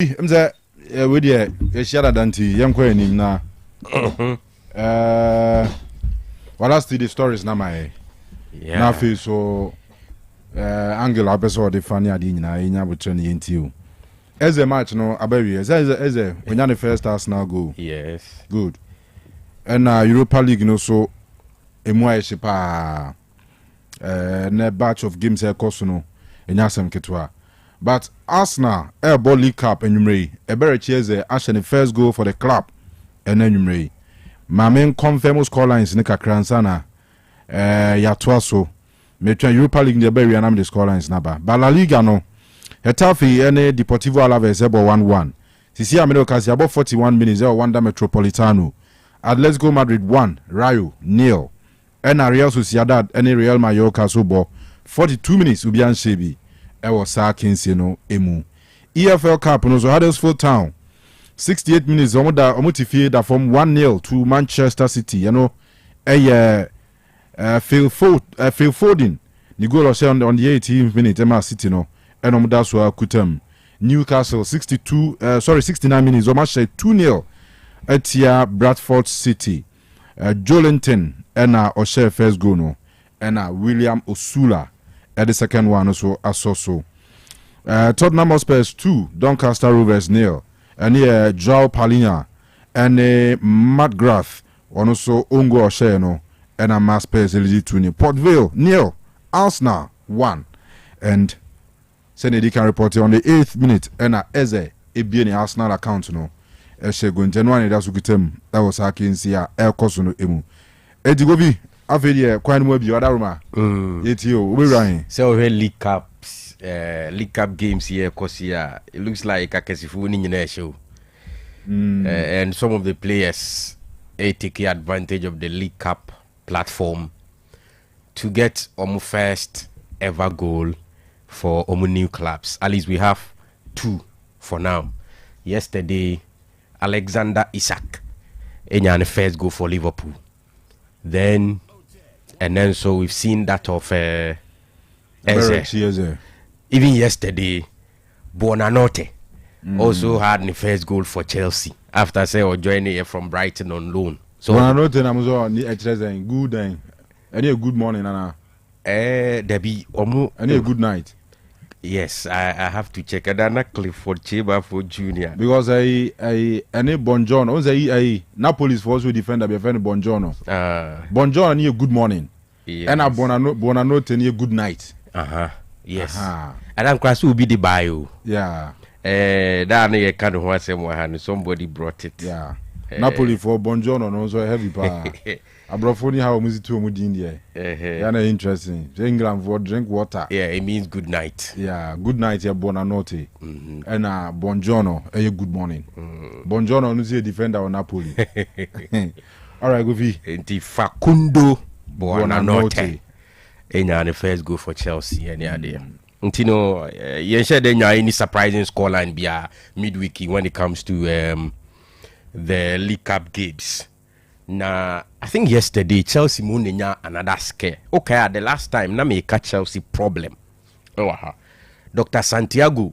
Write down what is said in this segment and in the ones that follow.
Mze we dey share danti yanko enim na what else the stories na my na fe so angle abeso de fani adi nyina enya botre ne yenti o eze match no abawi eze onya the first Arsenal goal. Yes, good. And Europa League no so emu ayeshi pa na batch of games e course no enya sem ketwa. But Arsenal Air League Cup enumere Eberechieze ashe the first goal for the club and enumere. My main confirm score lines ni kakransa na yatoa so metwa Europa League the Ebere na the score lines na ba. But La Liga no Hetafe ene Deportivo Alaves ebo 1-1. Sisi Amino kasi about 41 minutes or Wanda Metropolitano. Atletico Madrid 1, Rayo 0. And Real Sociedad ene Real Mallorca so bo 42 minutes ubian shebi. Ewo sa kinsi no emu. EFL Cup no so Huddersfield Town 68 minutes omutifie da from 1-0 to Manchester City. You know Phil Foden the goal on the 18th minute Emma City no and omuda so kutem. Newcastle 69 minutes omashe 2-0 etia Bradford City. Joelinton and Oshe first goal no and William Osula at the second one also so. Tottenham Hotspur 2, Doncaster Rovers 0. And here Joao Palhinha and Matt Grath also Ongo Osheno and a Mass Pers Eligi Port Vale 0, Arsenal 1. And Senedi can report on the 8th minute and Eze Ebieni Arsenal account no. Eshe Guntenwani Dasukitem that was Hakinsia El Kosuno Emu. Edigobi afedi kwan mu abi odaruma yeti o we ran so we League Cup games here cause here it looks like akesifu ni nyina show and some of the players take advantage of the League Cup platform to get almost first ever goal for new clubs. At least we have 2 for now. Yesterday Alexander Isak the first goal for Liverpool. Then so we've seen that of Eze. Even yesterday, Buonanotte also had the first goal for Chelsea after joining from Brighton on loan. So Buonanotte namuzo ni good any a good morning Nana. There be any a good night. Yes, I have to check Adana Clifford Cheba for Junior because I any Bonjourno I Napoli's force will defend be friend Bonjourno. Bonjourno ni a good morning. Yes. And a Buonanotte ni a good night. Yes. And I'm class will be the bio. Yeah. That you kind of want somebody brought it. Yeah. Napoli for Bonjourno no so heavy pa. Abrofoni how music to India. Yeah, interesting. England for drink water. Yeah, it means good night. Yeah, good night ya Buonanotte. And Buongiorno, good morning. Buongiorno no say defender on Napoli. All right, Govi. Enti Facundo Buonanotte. Enya the first goal for Chelsea any idea. Ntino yenshe de nya any surprising scoreline bia midweek when it comes to the League Cup games. Now, I think yesterday Chelsea Munenya another scare. Okay, the last time na make a Chelsea problem. Dr. Santiago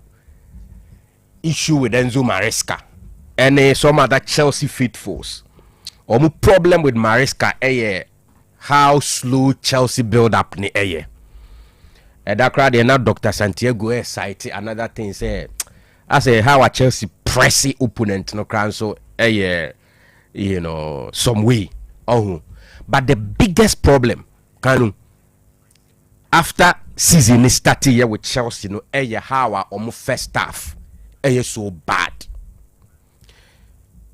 issue with Enzo Maresca and some other Chelsea faithfuls. Problem with Maresca how slow Chelsea build up ni that crowd now Dr. Santiago cite another thing say I say how a Chelsea pressy opponent no crown so some way. But the biggest problem, after season started here with Chelsea, how our first half so bad.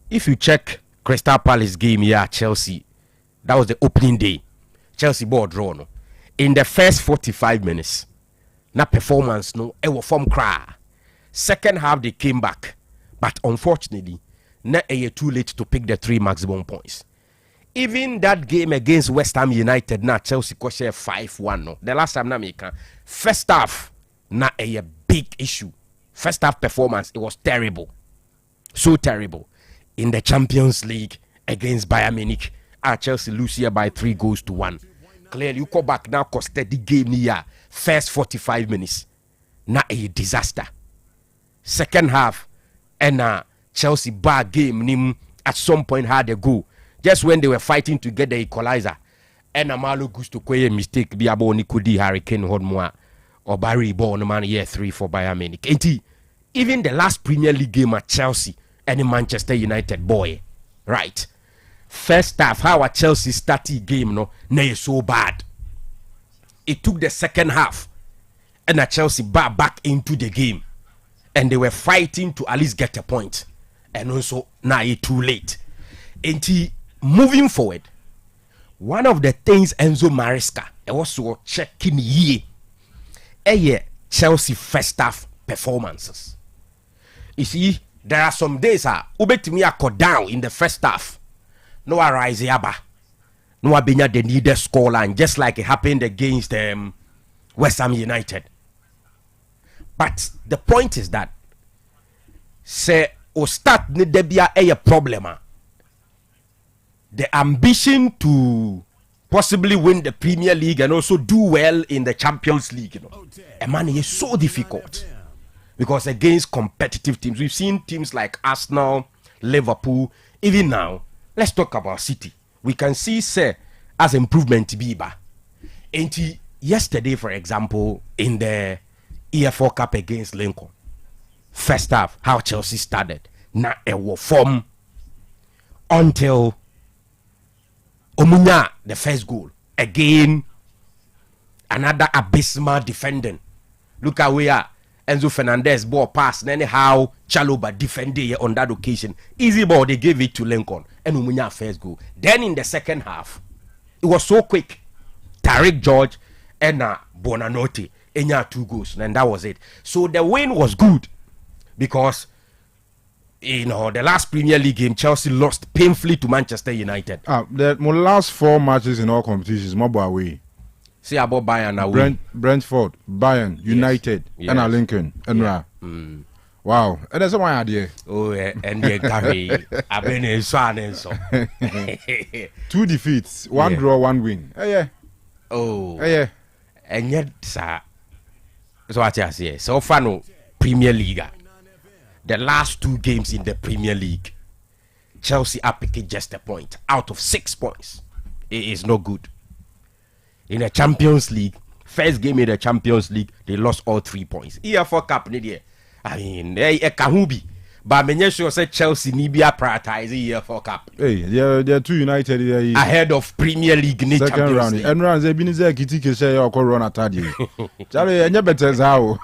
If you check Crystal Palace game here, Chelsea, that was the opening day. Chelsea ball draw no. In the first 45 minutes, na performance no, form cry. Second half they came back, but unfortunately. Na too late to pick the 3 maximum points. Even that game against West Ham United, na Chelsea ko share 5-1 no. The last time na make first half na a big issue. First half performance it was terrible, so terrible. In the Champions League against Bayern Munich, Chelsea lose here by 3-1. Clearly, you go back now, costed the game here. First 45 minutes, na a disaster. Second half. and Chelsea bar game nim at some point had a goal just when they were fighting to get the equalizer. And Malo Gusto Koye mistake be about Nikudi Hurricane Hodmoa or Barry Ball no man year 3 for Bayern Munich. Even the last Premier League game at Chelsea and Manchester United boy, right? First half, how a Chelsea started game no so bad. It took the second half and a Chelsea back into the game. And they were fighting to at least get a point. And also now it's too late. And moving forward, one of the things Enzo Maresca also checking Chelsea first half performances. You see, there are some days ubetimi akọ down in the first half. No arise yaba. No abenya the needed scoreline, just like it happened against West Ham United. But the point is that say o start ni debia a problem. The ambition to possibly win the Premier League and also do well in the Champions League, a man is so difficult because against competitive teams, we've seen teams like Arsenal, Liverpool, even now. Let's talk about City. We can see, say, as improvement Biba. And yesterday, for example, in the EFL Cup against Lincoln, first half, how Chelsea started, now it was form until Omunya, the first goal. Again, another abysmal defending. Look at where Enzo Fernandez ball pass. Anyhow, Chalobah defended on that occasion. Easy ball, they gave it to Lincoln. And Omunya first goal. Then in the second half, it was so quick. Tariq George and Bonanote. And 2 goals. And that was it. So the win was good. Because the last Premier League game, Chelsea lost painfully to Manchester United. The last 4 matches in all competitions, more away. See about Bayern away. Brentford, Bayern, United, and Lincoln, and wow, and that's my idea. Oh, and the Gary, I've been so. 2 defeats, 1 draw, 1 win. Yeah. Oh, yeah. And yet, sir, so what I say, so far no Premier League. The last 2 games in the Premier League, Chelsea are picking just a point out of 6 points. It is no good. In the Champions League, first game in the Champions League, they lost all 3 points. EFL Cup, I mean, Kahubi. But I'm sure say Chelsea need to prioritize the EFL Cup. Hey, they're 2 United ahead of Premier League in the second round. And rounds they've been in Ekitike say or run at Charlie, and you better how.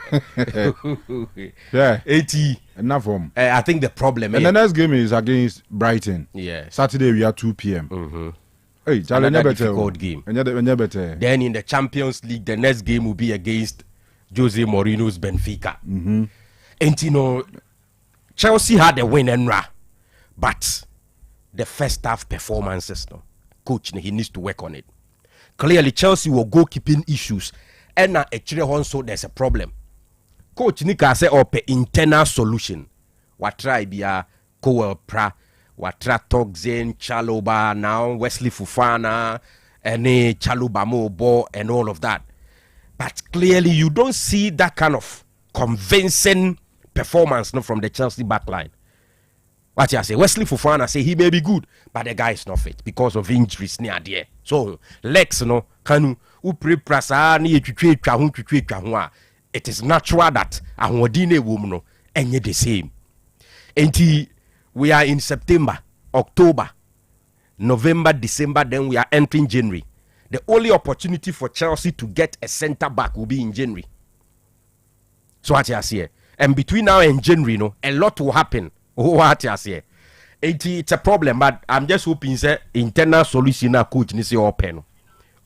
Yeah, 80. Enough form. I think the problem. And the next game is against Brighton. Yeah. Saturday we are 2 p.m. Hey, Charlie, another difficult game. And better. Then in the Champions League, the next game will be against Jose Mourinho's Benfica. And Chelsea had a win and but the first half performances, coach, he needs to work on it. Clearly, Chelsea will goalkeeping issues, and actually also there's a problem. Coach Nika say internal solution. What try be a Pra, what try Toxin, Chalobah now, Wesley Fofana, and Chalobah Mobo and all of that. But clearly, you don't see that kind of convincing performance from the Chelsea backline. What you say? Wesley Fofana say he may be good, but the guy is not fit because of injuries near there. So legs kanu upreprasa ni etwetwa it is natural that ahwodine wom enye the same. Enti we are in September, October, November, December, then we are entering January. The only opportunity for Chelsea to get a centre back will be in January. So what you say? And between now and January, a lot will happen. What you say? It's a problem, but I'm just hoping that internal solution coach ni say open.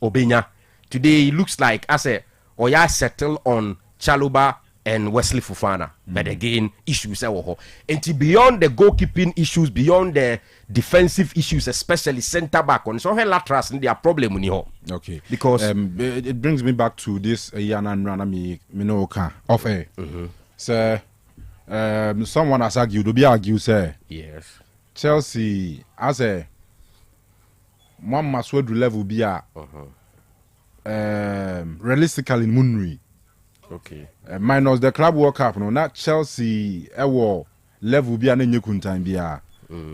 Obenya. Today it looks like I say Oya settle on Chalobah and Wesley Fofana. But again, issues are and beyond the goalkeeping issues, beyond the defensive issues, especially centre back on so laterals in their problem in here. Okay. Because it brings me back to this Yana Nranami Minoka of air. So someone has argued, to be argued, say yes. Chelsea as a one must level be a realistically Munri. Okay. Minus the Club World Cup, no, not Chelsea. level be an kuntan be.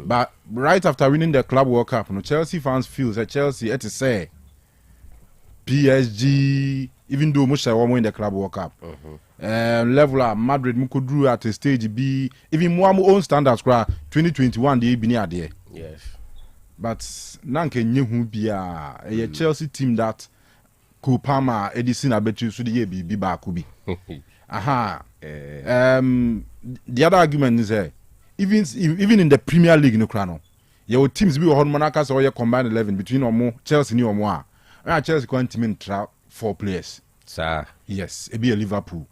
But right after winning the Club World Cup, no Chelsea fans feel that Chelsea had to say PSG, even though much I won the Club World Cup. Level at Madrid Mukudru at a stage B, even more own standards 2021 they be near there. Yes. But nanke nyehu bia a Chelsea team that Kupama Edison abetu so the be back be. Aha. The other argument is even in the Premier League no crano. Your teams be on Monaco or your combined 11 between or more Chelsea ni or more. Chelsea can't team in 4 players. Sir. Yes, it be a Liverpool.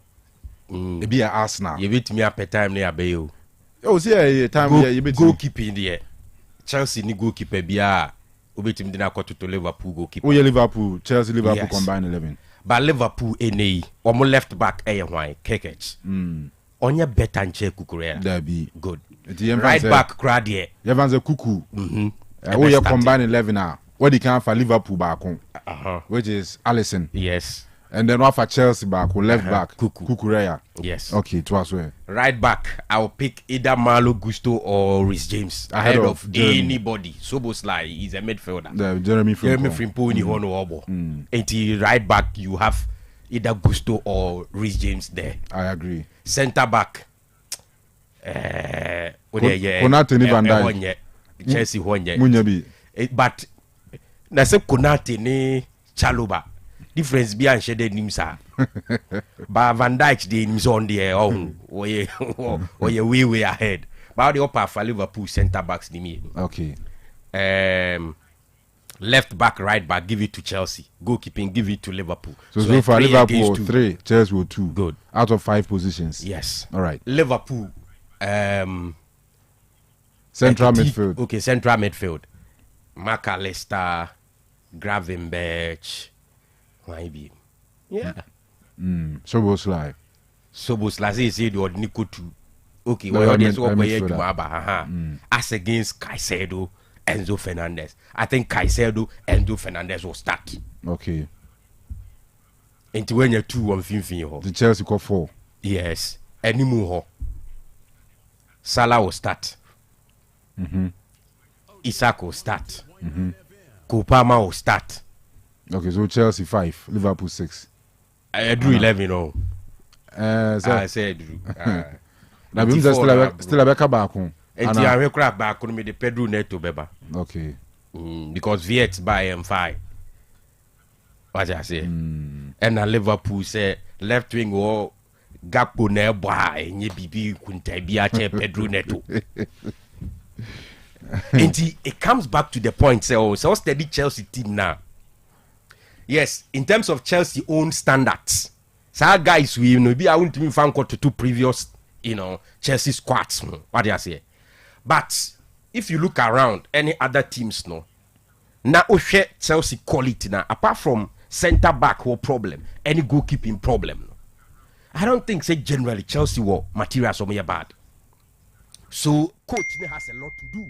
It be a Arsenal. You beat me up a time near Bayo. Oh, see a time you beat goalkeeping there. Chelsea ni goalkeeper bia obeti mdina kwa to Liverpool goalkeeper. Oh yeah, Liverpool, Chelsea Liverpool combined 11. But Liverpool NA omo left back why Kekech. Onye better nche Kukurea. That be good. Right back crowd here. Evans a Kuku. Oh yeah, combined 11 now. What they can for Liverpool back home. Which is Alisson. Yes. And then one for Chelsea back or left back Kukurea. Yes. Okay, twice well. Right back, I'll pick either Malo Gusto or Rhys James ahead of anybody. Soboslai is a midfielder. Jeremy Frimpong ni hono obo. And right back, you have either Gusto or Rhys James there. I agree. Centre back. Konate ni Van Dijk. Chelsea honye. But na se Konate ni Chaluba. Difference be and shade names are. But Van Dijk the names on the or you way ahead. But the upper for Liverpool centre backs the me. Okay. Left back, right back, give it to Chelsea. Goalkeeping, give it to Liverpool. So for Liverpool 3, Chelsea will 2. Good. Out of 5 positions. Yes. All right. Liverpool. Central midfield. Okay, central midfield. McAllister, Gravenberch. Maybe. Yeah. Soboslai. Soboslai said you Nico too. Okay, well, there's what we do as against Caicedo, Enzo Fernandez. I think Caicedo, Enzo Fernandez will start. Okay. Into when you're 2-1 the Chelsea got 4. Yes. Any more. Salah will start. Isak will start. Kopama will start. Okay, so Chelsea 5, Liverpool 6. I drew 11, no. I said Drew. Now, we still a back home. And I will crap back on me the Pedro Neto Beba. Okay. Because Viet by M5. What I say? And Liverpool say left wing or Gakpo nearby, and ye be Kuntabiache Pedro Neto. And it comes back to the point, so steady Chelsea team now. Yes, in terms of Chelsea own standards, so guys we be I want to find to 2 previous Chelsea squads. What do you say? But if you look around any other teams, now Chelsea quality now apart from centre back or problem, any goalkeeping problem. I don't think say generally Chelsea were materials or bad. So coach has a lot to do.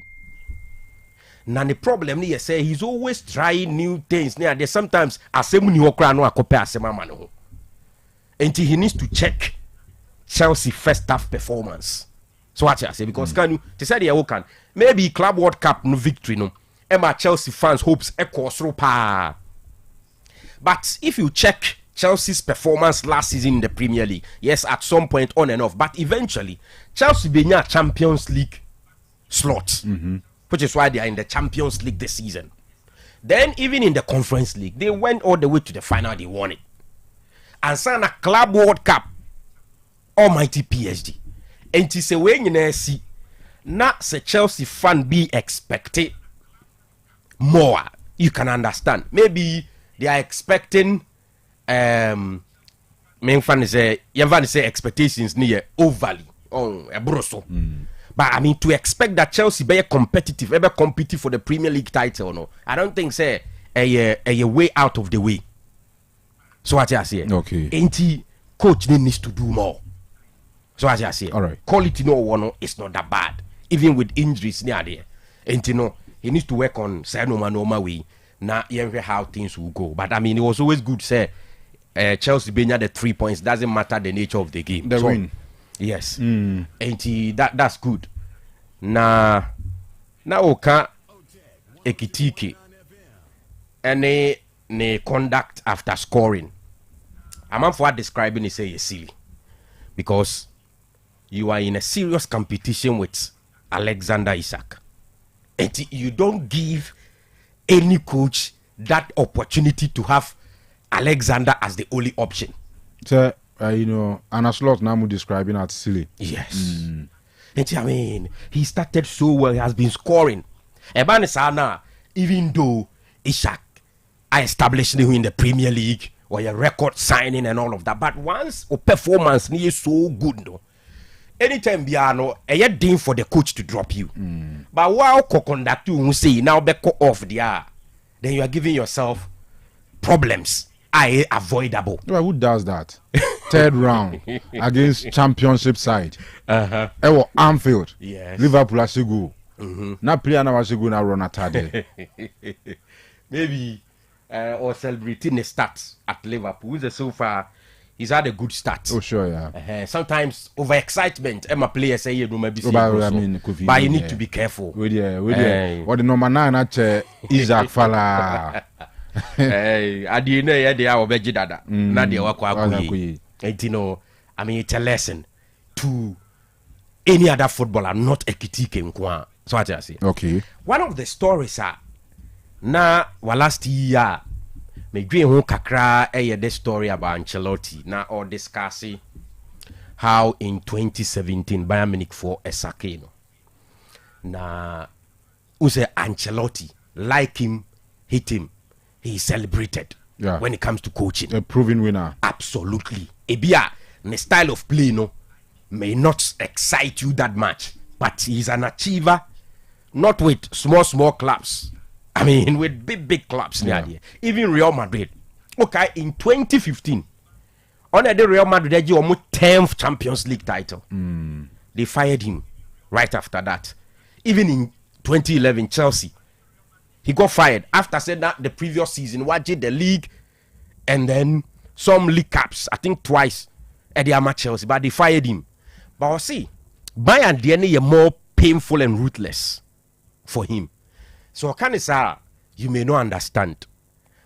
Now the problem is say he's always trying new things. There's sometimes assembly no compare asema until he needs to check Chelsea first half performance. So what I say because can you say the can maybe Club World Cup no victory no. Emma Chelsea fans hopes echo through pa. But if you check Chelsea's performance last season in the Premier League, yes, at some point on and off, but eventually Chelsea be near Champions League slot. Which is why they are in the Champions League this season. Then, even in the Conference League, they went all the way to the final, they won it. And signed a Club World Cup, almighty PSG. And to say, when you see, not say Chelsea fan be expected more, you can understand. Maybe they are expecting, main fan say, expectations near overly, a broso. But I mean, to expect that Chelsea be competitive, ever compete for the Premier League title, no, I don't think say a way out of the way. So what I say, okay, ain't coach needs to do more. So as I say, all right, quality no one is not that bad, even with injuries near there. And he needs to work on normal way. Now, how things will go. But I mean, it was always good say Chelsea being at the 3 points doesn't matter the nature of the game. The win. Yes. And that's good. Now oka Ekitike and ne conduct after scoring. I'm for describing it say silly because you are in a serious competition with Alexander Isak. And you don't give any coach that opportunity to have Alexander as the only option. So, Anna Slot now describing as silly. Yes. And I mean, he started so well, he has been scoring. Ebanisana, even though Isak I established him in the Premier League or a record signing and all of that, but once a performance is so good, no. Anytime Biano, a day for the coach to drop you. But while conduct you say now back off the then you are giving yourself problems. Avoidable. Well, who does that? Third round against championship side. Anfield. Yes. Liverpool as go. Now player now as go now run at Maybe or celebrating the stats at Liverpool. So far he's had a good start. Oh sure, yeah. Sometimes over-excitement, Emma players say you maybe but you need to be careful. What the number 9 at Isaac Fala. Adi na ya dia obeji dada. Na dia wakwa akuyi. And I mean it's a lesson to any other footballer, not Ekitike nkwa. So what I say. Okay. One of the stories na last year me dwe ho kakra the story about Ancelotti na or discussing how in 2017 Bayern Munich for a sake no na use Ancelotti like him hate him he celebrated when it comes to coaching, a proven winner. Absolutely. Ebia the style of play no may not excite you that much, but he's an achiever, not with small clubs. I mean, with big clubs. Even Real Madrid. Okay, in 2015, on the Real Madrid, they almost 10th Champions League title. They fired him right after that. Even in 2011, Chelsea, he got fired after saying that the previous season, watched the league and then some league cups, I think twice at the amateur Chelsea, but they fired him. But I'll see, Bayern DNA are more painful and ruthless for him. So can you say you may not understand,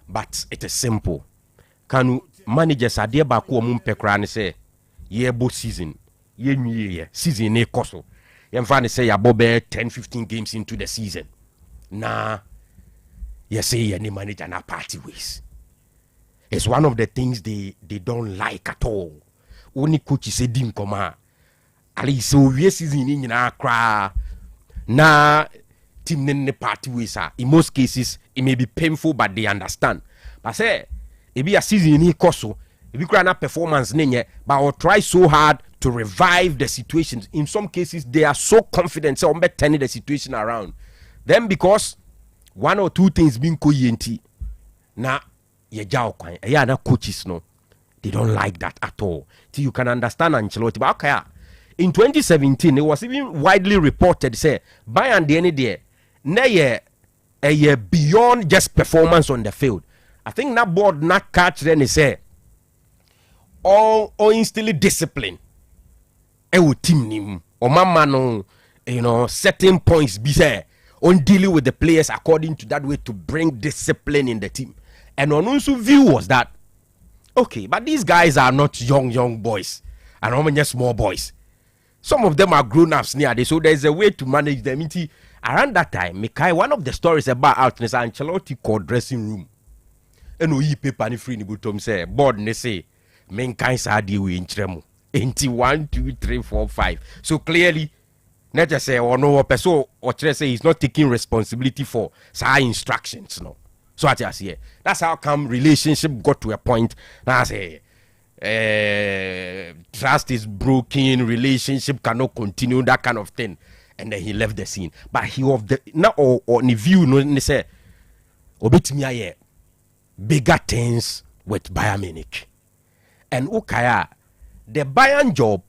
but it is simple. Can managers are there back home pekran say both season season ne koso. You find say you bobe 10-15 games into the season. Nah, you say any manager na party ways. It's one of the things they don't like at all. Only coach say dim koma. Ali so we season in na cry. Na team ne party ways in most cases it may be painful but they understand. But say it be a season in koso. If you cry na performance nenye, but I'll try so hard to revive the situations. In some cases they are so confident so be turning the situation around. Then because one or two things being koyenti na ye jaw kwan na coaches no they don't like that at all. Till you can understand Ancelotti. But okay, in 2017 it was even widely reported say Bayern the any there na ye beyond just performance on the field. I think that board not catch then they say all instill discipline with team nim or mama no certain points be say on dealing with the players according to that way to bring discipline in the team. And Onunsu view was that okay, but these guys are not young boys and how many small boys. Some of them are grown-ups near, so there's a way to manage them. Around that time, Mikai, one of the stories about outness, Ancelotti called dressing room. And we paper ni free ni butom say board ne say main kinds are deal we in tremo. 1, 2, 3, 4, 5. So clearly, not just say or no person or say he's not taking responsibility for say instructions. No. So I just say that's how come relationship got to a point. Now I say trust is broken, relationship cannot continue, that kind of thing. And then he left the scene. But he of the now or the view no say obetimi bigger things with Bayern Munich. And Ukaya, the Bayern job,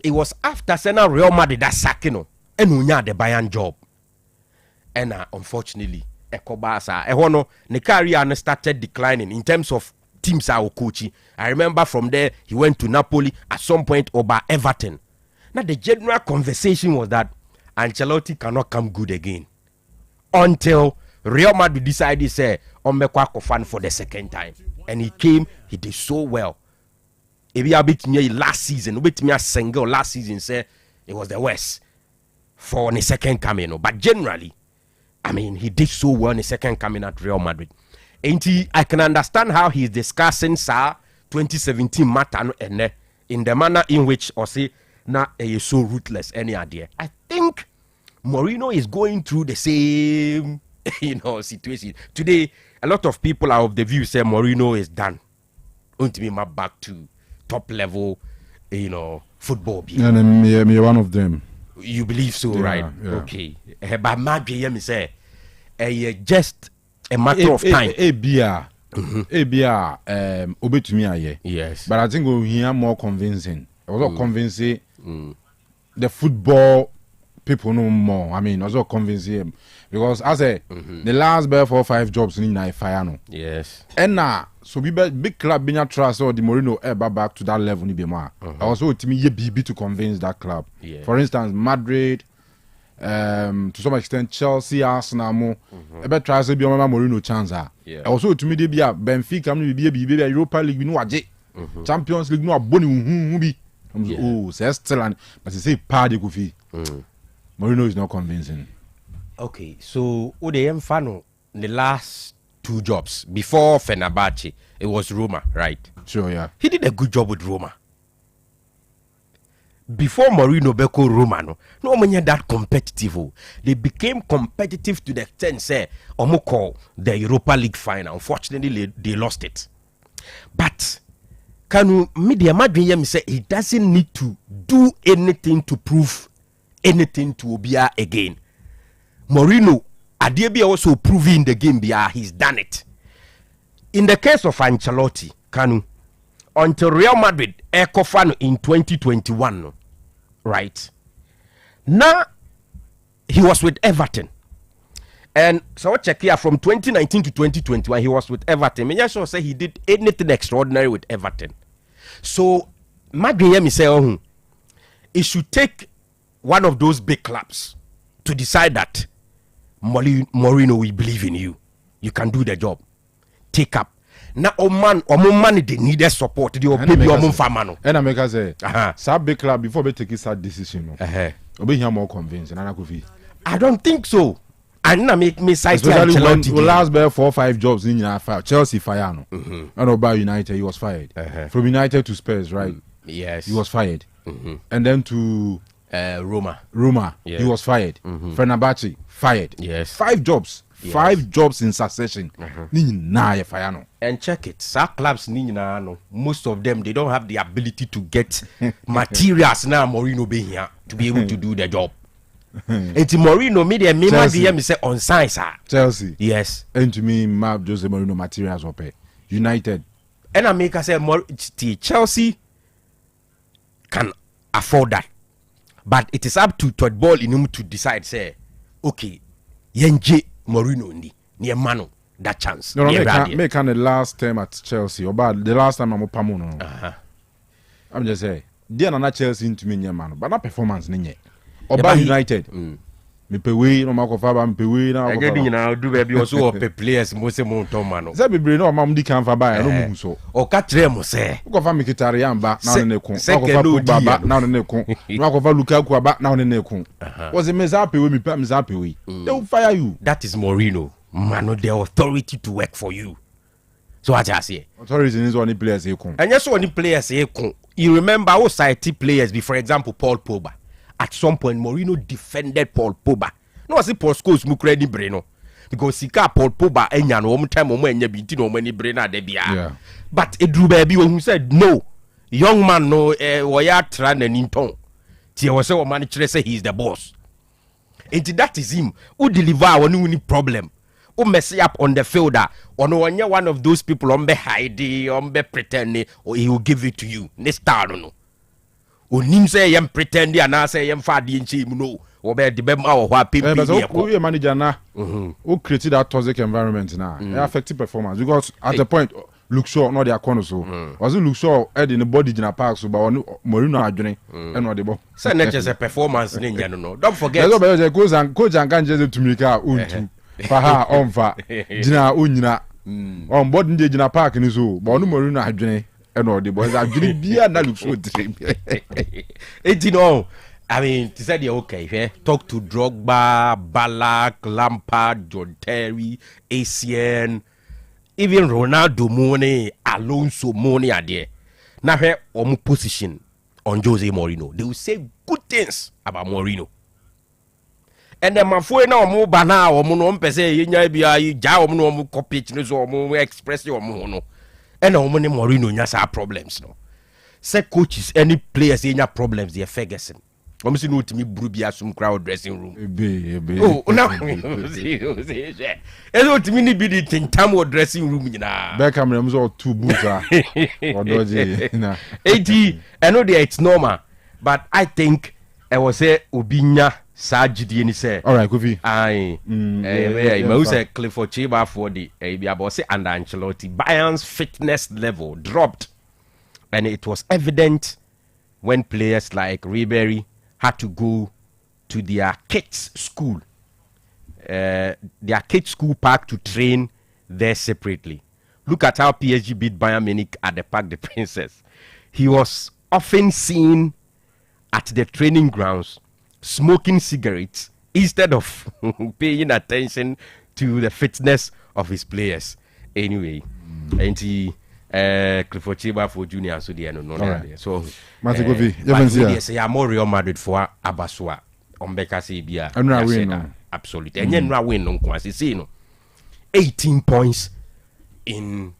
it was after Sena Real Madrid that sacking and unya the Bayern job. And unfortunately, Ekobasa, Ehono, the career started declining in terms of teams are coaching. I remember from there he went to Napoli at some point or by Everton. Now the general conversation was that Ancelotti cannot come good again until Real Madrid decided say Ombekwa fan for the second time, and he came. He did so well. If you bit me last season, bit me a single last season say it was the worst for the second coming. But generally, I mean, he did so well in the second coming at Real Madrid. And I can understand how he's discussing 2017 matter and in the manner in which or say now he is so ruthless. Any idea? I think Mourinho is going through the same situation today. A lot of people are of the view say Mourinho is done. Going to be back to top level, football. And me one of them. You believe so, yeah, right? Yeah. Okay. But Madrid, me say, just a matter of time. Obetumi aye. Yes. But I think we'll hear more convincing. Also convincing the football people no more. I mean, also convincing him. Because as the last 4 or 5 jobs in fire no. Yes. And now, so big club being trust or the Mourinho ever back to that level ni be more. Also to me ye be to convince that club. Yeah. For instance, Madrid, to some extent Chelsea, Arsenal mo. Ebe try say be on Mourinho chance. Yeah. Also to me they be a Benfica no be a Europa League no aje. Champions League no aboni bi. Oh, say still and but say party go fi. Mourinho is not convincing. Okay, so Odeyem Fano, the last 2 jobs before Fenerbahce, it was Roma, right? Sure, yeah. He did a good job with Roma. Before Mourinho Beko Roma, no man that competitive. They became competitive to the extent say Omoko the Europa League final. Unfortunately, they lost it. But can media Madrid say he doesn't need to do anything to prove anything to Obia again. Mourinho, Adebia also proving the game, he's done it. In the case of Ancelotti, Kanu, until Real Madrid, Ecofano in 2021, right? Now, he was with Everton. And so check here, from 2019 to 2021, he was with Everton. I just say he did anything extraordinary with Everton. So, Madrid, say, it should take one of those big clubs to decide that Mourinho, we believe in you. You can do the job. Take up. Now, money they needed support. They will pay your famano. And I make us say, some big club before they take that decision. Obe here more convincing. I don't think so. I didn't make me side Ancelotti. The last 4 or 5 jobs in Chelsea fire no. And about United, he was fired. From United to Spurs, right? Yes. He was fired. And then to Roma, he was fired. Fenerbahce, fired. Yes. 5 jobs. Yes. 5 jobs in succession. And check it. Some clubs, most of them, they don't have the ability to get materials now. Mourinho be here to be able to do the job. And to Mourinno, me the say on science. Chelsea. Yes. And to me, Jose Mourinho materials pay. United. And I make us say Chelsea can afford that. But it is up to Todd Ball in him to decide, say, okay, Yenje Mourinno ni mano that chance. No, make the last time at Chelsea, or bad the last time I'm a Pamuno. I'm just saying, they are not Chelsea into me, man, but not performance, ninye. Or by United. Me pay way, no Marco Faba, me pay way now. I get now, do baby also pay players, most of them, Tomano. That be no, Mam Di can Faba, I don't so. Or Catremo say, go for Mkhitaryan back now in the Kun, back now in the Kun, Marco Lukaku back now in the Kun. Was a Mezapi with me, Mezapi? They will fire you. That is Mourinho, man, the authority to work for you. So I just say, authority is only players they come. And just only players they come. You remember how society players be, for example, Paul Pogba. At some point, Mourinho defended Paul Pogba. No, I say Paul Scholes mu credit Breno because he got Paul Pogba enya no one time when you be no many Brena de bia. But it drew baby when he said no, young man no waya tran and in tongue. Tia was say manager say he's the boss. And that is him who deliver when you need problem. Who mess up on the field or no one of those people on be hiding, on be pretending, or he will give it to you. Next time no. Onim say yam pretend and I say yam fadi in chim no or be the bema or what people be manager now who created that toxic environment now it affected performance because at the point Luke Shaw no dey akọ no so was Luke Shaw in the body gina park so but on Mourinho adwene e no dey bo say na just a performance ni nya no don't forget coach and can just to make untu fa ha onfa gina onyina on board ndi gina park ni so but on Mourinho adwene e no dey bo adwene bia na Luke Shaw dire it no I mean, to say okay, yeah? Talk to Drogba, Ballack, Lampard, John Terry, ACN, even Ronaldo Mone, Alonso Mone are there. Now here, position on Jose Mourinho. They will say good things about Mourinho. And then my phone now more bana or mono pese yinya bia yi ja o mo copy so mo express your mo. And o mo ne Mourinho nya sa problems no. Say coaches any players nya problems they Ferguson. I'm saying no to me brubia some crowd dressing room. Oh, now it's to me be the tintamo dressing room na. Beckham them all two boots or dodgy. 80 I know that it's normal, but I think I was say Obinya Sajidi ni say. All right, Kofi. I say Clifford Chiba for the about say under Ancelotti Bayern's fitness level dropped, and it was evident when players like Ribery had to go to their kids' school, park to train there separately. Look at how PSG beat Bayern Munich at the Parc des Princes. He was often seen at the training grounds smoking cigarettes instead of paying attention to the fitness of his players. Anyway, and he Clifford Chiba for Junior so the no right. So say I'm more Real Madrid for Abasua Ombeka say bia absolutely and yen win no kwase say no 18 points in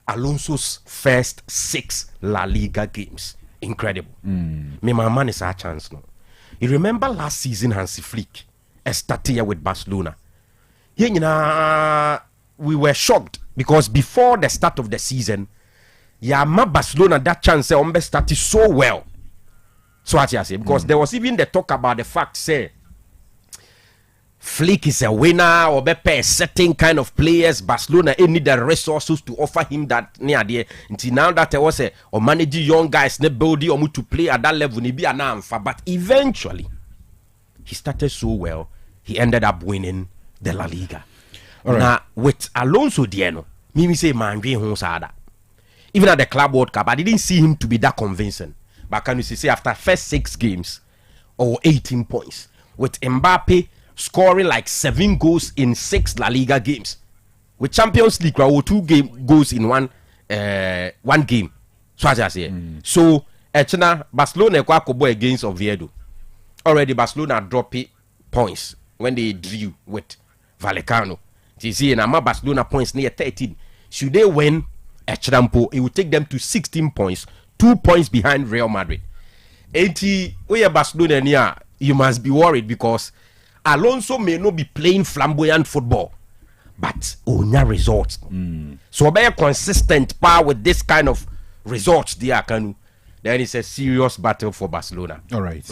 Alonso's first 6 La Liga games. Incredible. Me my man is a chance no. You remember last season Hansi Flick started here with Barcelona. We were shocked because before the start of the season Barcelona that chance say started so well. So what you say because there was even the talk about the fact say Flick is a winner or be certain kind of players Barcelona need the resources to offer him that near there until now that there was or managing young guys ne building or to play at that level ni be an amfa but eventually he started so well he ended up winning the La Liga. Right. Now with Alonso Dieno me say man we sada. Even at the Club World Cup, I didn't see him to be that convincing. But can you see after first 6 games or 18 points with Mbappe scoring like 7 goals in 6 La Liga games with Champions League or 2 goals in one game. So as I say, so Barcelona kwa against Oviedo. Already Barcelona dropped points when they drew with Vallecano. You see, now Barcelona points near 13. Should they win? It will take them to 16 points, 2 points behind Real Madrid. 80, Barcelona, you must be worried because Alonso may not be playing flamboyant football, but onya results. So be a consistent power with this kind of results, then it's a serious battle for Barcelona. All right.